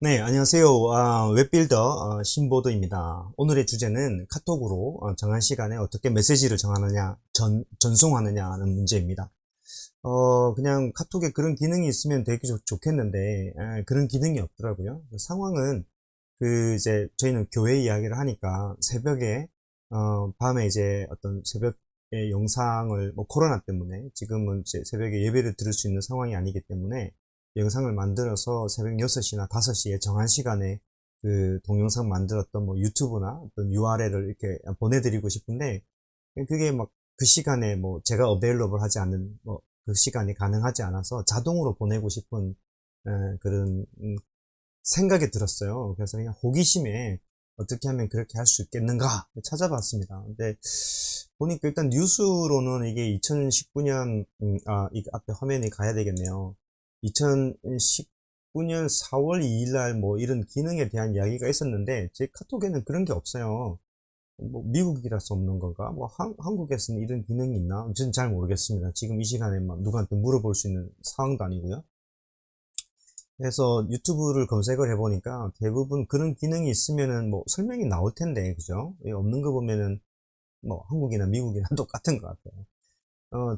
네, 안녕하세요. 웹빌더 신보드입니다. 오늘의 주제는 카톡으로 정한 시간에 어떻게 메시지를 정하느냐, 전송하느냐는 문제입니다. 그냥 카톡에 그런 기능이 있으면 되게 좋겠는데, 그런 기능이 없더라고요. 상황은, 이제, 저희는 교회 이야기를 하니까 새벽에, 밤에 이제 어떤 새벽에 영상을, 뭐 코로나 때문에 지금은 이제 새벽에 예배를 들을 수 있는 상황이 아니기 때문에 영상을 만들어서 새벽 6시나 5시에 정한 시간에 그 동영상 만들었던 뭐 유튜브나 어떤 URL을 이렇게 보내드리고 싶은데, 그게 막 그 시간에 뭐 제가 어베일러블 하지 않는 뭐 그 시간이 가능하지 않아서 자동으로 보내고 싶은 그런 생각이 들었어요. 그래서 그냥 호기심에 어떻게 하면 그렇게 할 수 있겠는가 찾아봤습니다. 근데 보니까 일단 뉴스로는 이게 2019년 이 앞에 화면이 가야 되겠네요. 2019년 4월 2일 날 뭐 이런 기능에 대한 이야기가 있었는데 제 카톡에는 그런 게 없어요. 뭐 미국이라서 없는 건가? 뭐 한국에서는 이런 기능이 있나? 저는 잘 모르겠습니다. 지금 이 시간에 막 누구한테 물어볼 수 있는 상황도 아니고요. 그래서 유튜브를 검색을 해보니까 대부분 그런 기능이 있으면은 뭐 설명이 나올 텐데, 그죠? 없는 거 보면은 뭐 한국이나 미국이나 똑같은 것 같아요.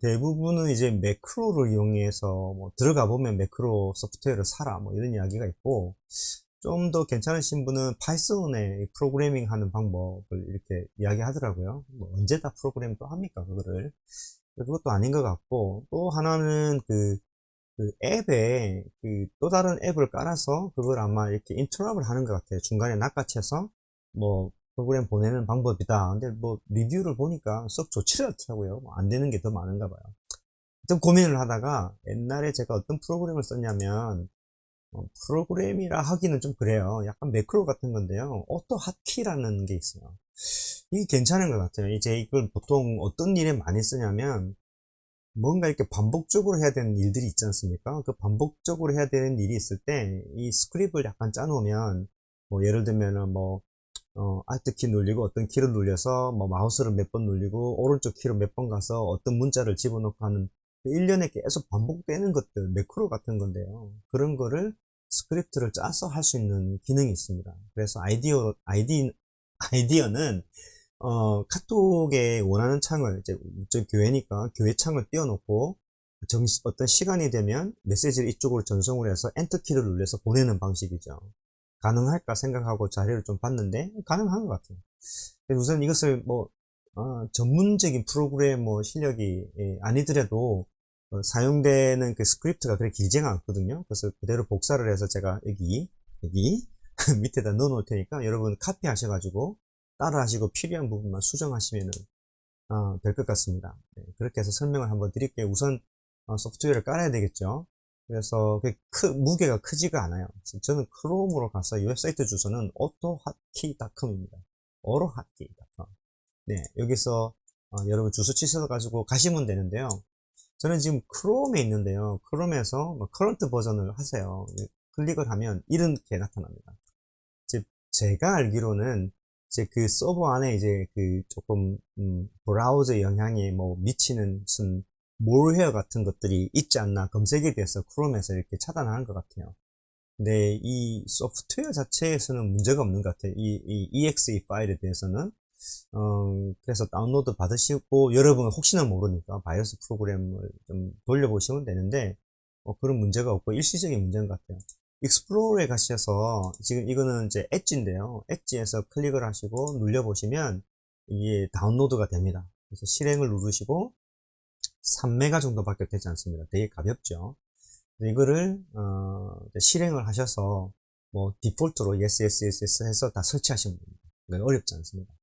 대부분은 이제 매크로를 이용해서 뭐 들어가 보면 매크로 소프트웨어를 사라 뭐 이런 이야기가 있고, 좀 더 괜찮으신 분은 파이썬에 프로그래밍 하는 방법을 이렇게 이야기하더라고요. 뭐 언제 다 프로그램 또 합니까, 그거를. 그것도 아닌 것 같고, 또 하나는 그 앱에 또 다른 앱을 깔아서 그걸 아마 이렇게 인터럽을 하는 것 같아요. 중간에 낚아채서 뭐 프로그램 보내는 방법이다. 근데 뭐 리뷰를 보니까 썩 좋지를 않더라고요. 뭐안 되는 게 더 많은가 봐요. 좀 고민을 하다가 옛날에 제가 어떤 프로그램을 썼냐면 프로그램이라 하기는 좀 그래요. 약간 매크로 같은 건데요. 오토 핫키라는 게 있어요. 이게 괜찮은 것 같아요. 이제 이걸 보통 어떤 일에 많이 쓰냐면 뭔가 이렇게 반복적으로 해야 되는 일들이 있지 않습니까? 그 반복적으로 해야 되는 일이 있을 때 이 스크립트를 약간 짜놓으면 뭐 예를 들면은 뭐 Alt 키 눌리고 어떤 키를 눌려서 뭐 마우스를 몇 번 눌리고 오른쪽 키로 몇 번 가서 어떤 문자를 집어넣고 하는 그 일련에 계속 반복되는 것들 매크로 같은 건데요. 그런 거를 스크립트를 짜서 할 수 있는 기능이 있습니다. 그래서 아이디어는 카톡에 원하는 창을, 이제, 저 교회니까 교회 창을 띄워놓고, 어떤 시간이 되면 메시지를 이쪽으로 전송을 해서 엔터키를 눌러서 보내는 방식이죠. 가능할까 생각하고 자료를 좀 봤는데, 가능한 것 같아요. 그래서 우선 이것을 뭐, 전문적인 프로그래머 뭐 실력이 아니더라도, 사용되는 그 스크립트가 그렇게 길지가 않거든요. 그래서 그대로 복사를 해서 제가 여기, 밑에다 넣어 놓을 테니까 여러분 카피 하셔가지고, 따라 하시고 필요한 부분만 수정하시면 될 것 같습니다. 네, 그렇게 해서 설명을 한번 드릴게요. 우선 소프트웨어를 깔아야 되겠죠. 그래서 무게가 크지가 않아요. 저는 크롬으로 가서 이 웹사이트 주소는 autohotkey.com입니다. autohotkey.com. 네, 여기서 여러분 주소 치셔가지고 가시면 되는데요. 저는 지금 크롬에 있는데요. 크롬에서 커런트 버전을 하세요. 클릭을 하면 이렇게 나타납니다. 즉 제가 알기로는 이제 그 서버 안에 이제 그 조금 브라우저 영향이 뭐 미치는 무슨 몰웨어 같은 것들이 있지 않나 검색에 대해서 크롬에서 이렇게 차단하는 것 같아요. 근데 이 소프트웨어 자체에서는 문제가 없는 것 같아요. 이 exe 파일에 대해서는. 그래서 다운로드 받으시고 여러분 혹시나 모르니까 바이오스 프로그램을 좀 돌려보시면 되는데 그런 문제가 없고 일시적인 문제인 것 같아요. 익스플로러에 가셔서 지금 이거는 이제 엣지인데요. 엣지에서 클릭을 하시고 눌려보시면 이게 다운로드가 됩니다. 그래서 실행을 누르시고 3메가 정도밖에 되지 않습니다. 되게 가볍죠. 이거를 실행을 하셔서 뭐 디폴트로 yes yes yes yes 해서 다 설치하시면 됩니다. 어렵지 않습니다.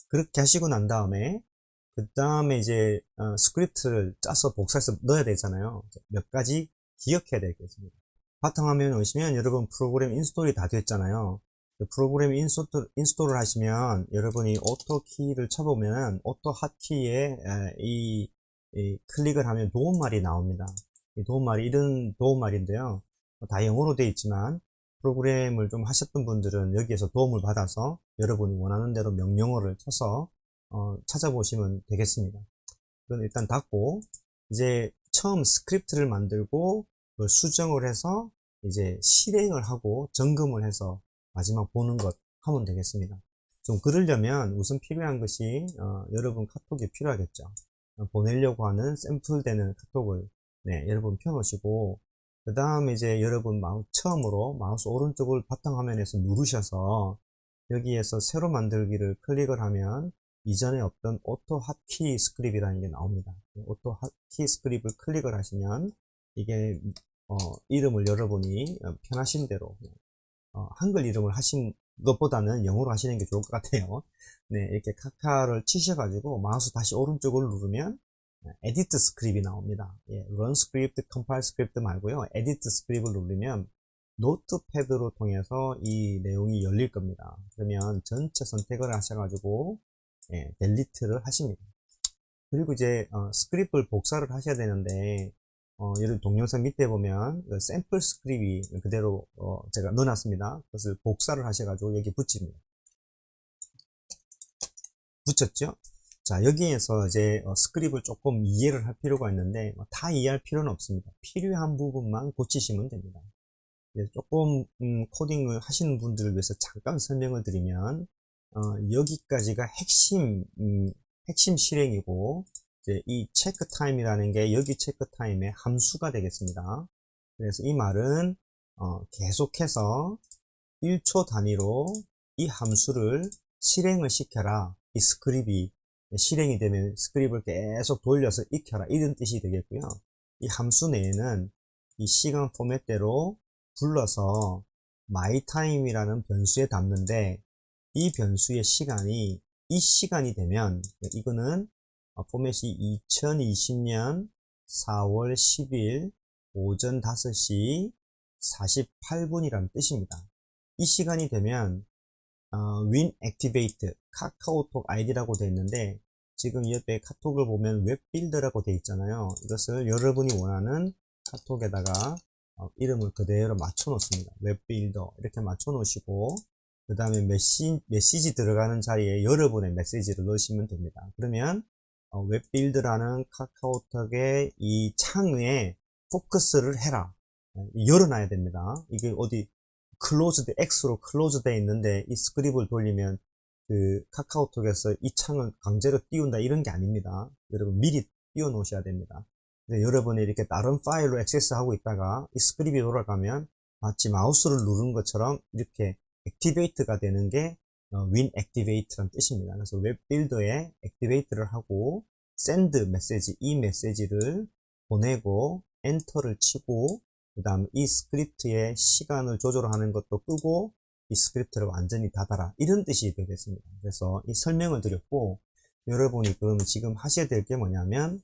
그렇게 하시고 난 다음에 그 다음에 이제 스크립트를 짜서 복사해서 넣어야 되잖아요. 몇 가지 기억해야 되겠습니다. 바탕화면에 오시면 여러분 프로그램 인스톨이 다 됐잖아요. 프로그램 인스톨을 하시면 여러분이 오토 키를 쳐보면 오토 핫키에 이 클릭을 하면 도움말이 나옵니다. 이 도움말이 이런 도움말인데요. 다 영어로 되어 있지만 프로그램을 좀 하셨던 분들은 여기에서 도움을 받아서 여러분이 원하는 대로 명령어를 쳐서 찾아보시면 되겠습니다. 그건 일단 닫고 이제 처음 스크립트를 만들고 그걸 수정을 해서 이제 실행을 하고 점검을 해서 마지막 보는 것 하면 되겠습니다. 좀 그러려면 우선 필요한 것이 여러분 카톡이 필요하겠죠. 보내려고 하는 샘플 되는 카톡을 여러분 펴놓으시고, 그 다음에 이제 여러분 처음으로 마우스 오른쪽을 바탕화면에서 누르셔서 여기에서 새로 만들기를 클릭을 하면 이전에 없던 오토 핫키 스크립이라는 게 나옵니다. 오토 핫키 스크립을 클릭을 하시면 이게 이름을 여러분이 편하신 대로 한글 이름을 하신 것보다는 영어로 하시는 게 좋을 것 같아요. 네, 이렇게 카카를 치셔가지고 마우스 다시 오른쪽을 누르면 에디트 스크립이 나옵니다. 예, run script, compile script 말고요. 에디트 스크립을 누르면 노트패드로 통해서 이 내용이 열릴 겁니다. 그러면 전체 선택을 하셔가지고 델리트를 하십니다. 그리고 이제 스크립을 복사를 하셔야 되는데 여러분 동영상 밑에 보면 샘플 스크립이 그대로 제가 넣어놨습니다. 그것을 복사를 하셔가지고 여기 붙입니다. 붙였죠? 자, 여기에서 이제 스크립을 조금 이해를 할 필요가 있는데 다 이해할 필요는 없습니다. 필요한 부분만 고치시면 됩니다. 조금 코딩을 하시는 분들을 위해서 잠깐 설명을 드리면 여기까지가 핵심 실행이고, 이제 이 체크 타임이라는 게 여기 체크 타임의 함수가 되겠습니다. 그래서 이 말은 계속해서 1초 단위로 이 함수를 실행을 시켜라. 이 스크립이 실행이 되면 스크립을 계속 돌려서 익혀라, 이런 뜻이 되겠고요. 이 함수 내에는 이 시간 포맷대로 불러서 myTime이라는 변수에 담는데, 이 변수의 시간이 이 시간이 되면 이거는 포맷이 2020년 4월 10일 오전 5시 48분이라는 뜻입니다. 이 시간이 되면 win activate 카카오톡 아이디라고 되어 있는데, 지금 옆에 카톡을 보면 웹빌더라고 되어 있잖아요. 이것을 여러분이 원하는 카톡에다가 이름을 그대로 맞춰 놓습니다. 웹빌더 이렇게 맞춰 놓으시고, 그 다음에 메시지 들어가는 자리에 여러분의 메시지를 넣으시면 됩니다. 그러면 웹빌드라는 카카오톡의 이 창에 포커스를 해라, 열어놔야 됩니다. 이게 어디 클로즈드 X로 클로즈 되어 있는데 이 스크립을 돌리면 그 카카오톡에서 이 창을 강제로 띄운다, 이런 게 아닙니다. 여러분 미리 띄워 놓으셔야 됩니다. 여러분이 이렇게 다른 파일로 액세스하고 있다가 이 스크립이 돌아가면 마치 마우스를 누른 것처럼 이렇게 액티베이트가 되는 게 win activate라는 뜻입니다. 그래서 웹빌더에 액티베이트를 하고 send 메시지, 이 메시지를 보내고 엔터를 치고, 그 다음 이 스크립트의 시간을 조절하는 것도 끄고 이 스크립트를 완전히 닫아라, 이런 뜻이 되겠습니다. 그래서 이 설명을 드렸고, 여러분이 그러면 지금 하셔야 될 게 뭐냐면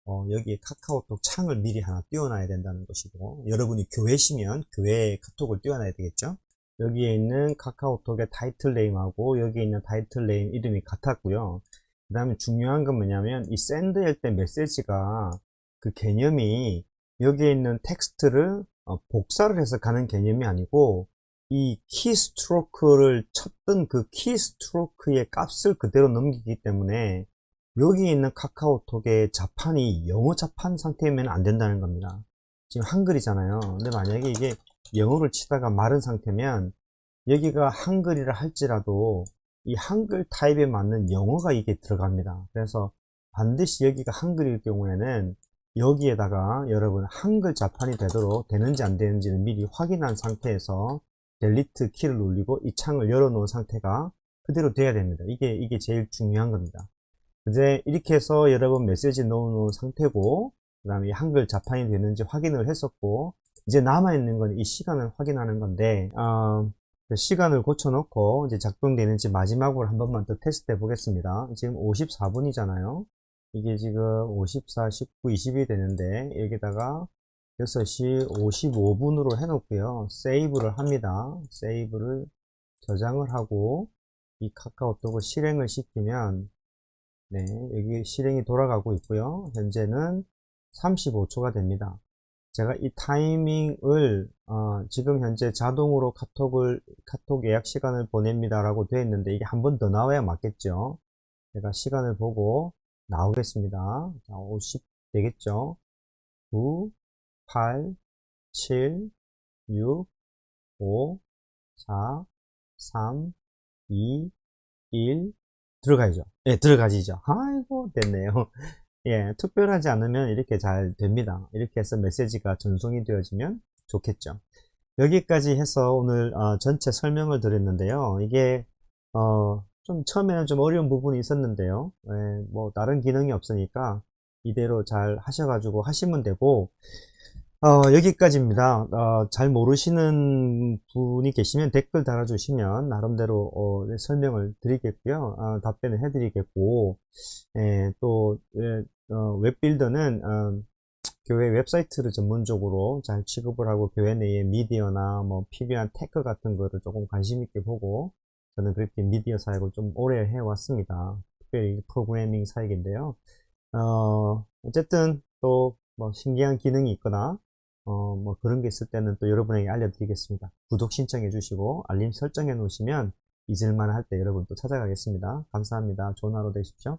여기에 카카오톡 창을 미리 하나 띄워놔야 된다는 것이고, 여러분이 교회시면 교회에 카톡을 띄워놔야 되겠죠. 여기에 있는 카카오톡의 타이틀 네임하고 여기에 있는 타이틀 네임 이름이 같았고요. 그 다음에 중요한 건 뭐냐면 이 샌드할 때 메시지가 그 개념이 여기에 있는 텍스트를 복사를 해서 가는 개념이 아니고, 이 키스트로크를 쳤던 그 키스트로크의 값을 그대로 넘기기 때문에 여기 있는 카카오톡의 자판이 영어 자판 상태면 안 된다는 겁니다. 지금 한글이잖아요. 근데 만약에 이게 영어를 치다가 마른 상태면 여기가 한글이라 할지라도 이 한글 타입에 맞는 영어가 이게 들어갑니다. 그래서 반드시 여기가 한글일 경우에는 여기에다가 여러분 한글 자판이 되도록 되는지 안 되는지를 미리 확인한 상태에서 델리트 키를 눌리고 이 창을 열어 놓은 상태가 그대로 돼야 됩니다. 이게 제일 중요한 겁니다. 이제 이렇게 해서 여러분 메시지 넣어 놓은 상태고, 그 다음에 한글 자판이 되는지 확인을 했었고, 이제 남아있는 건 이 시간을 확인하는 건데, 시간을 고쳐놓고 이제 작동되는지 마지막으로 한 번만 더 테스트 해 보겠습니다. 지금 54분이잖아요. 이게 지금 54, 19, 20이 되는데, 여기다가 6시 55분으로 해놓고요. 세이브를 합니다. 세이브를 저장을 하고, 이 카카오톡을 실행을 시키면, 여기 실행이 돌아가고 있고요. 현재는 35초가 됩니다. 제가 이 타이밍을 지금 현재 자동으로 카톡 예약 시간을 보냅니다 라고 되어 있는데, 이게 한 번 더 나와야 맞겠죠. 제가 시간을 보고 나오겠습니다. 자, 50 되겠죠. 9, 8, 7, 6, 5, 4, 3, 2, 1, 들어가야죠. 예, 들어가지죠. 아이고, 됐네요. 예, 특별하지 않으면 이렇게 잘 됩니다. 이렇게 해서 메시지가 전송이 되어지면 좋겠죠. 여기까지 해서 오늘 전체 설명을 드렸는데요. 이게 좀 처음에는 좀 어려운 부분이 있었는데요. 예, 뭐 다른 기능이 없으니까 이대로 잘 하셔가지고 하시면 되고, 여기까지입니다. 잘 모르시는 분이 계시면 댓글 달아주시면 나름대로 설명을 드리겠고요. 답변을 해드리겠고, 예, 또 웹빌더는 교회 웹사이트를 전문적으로 잘 취급을 하고 교회 내에 미디어나 뭐 필요한 태그 같은 거를 조금 관심 있게 보고, 저는 그렇게 미디어 사역을 좀 오래 해왔습니다. 특별히 프로그래밍 사역인데요. 어쨌든 또 뭐 신기한 기능이 있거나 뭐 그런 게 있을 때는 또 여러분에게 알려드리겠습니다. 구독 신청해 주시고 알림 설정해 놓으시면 잊을만 할 때 여러분 또 찾아가겠습니다. 감사합니다. 좋은 하루 되십시오.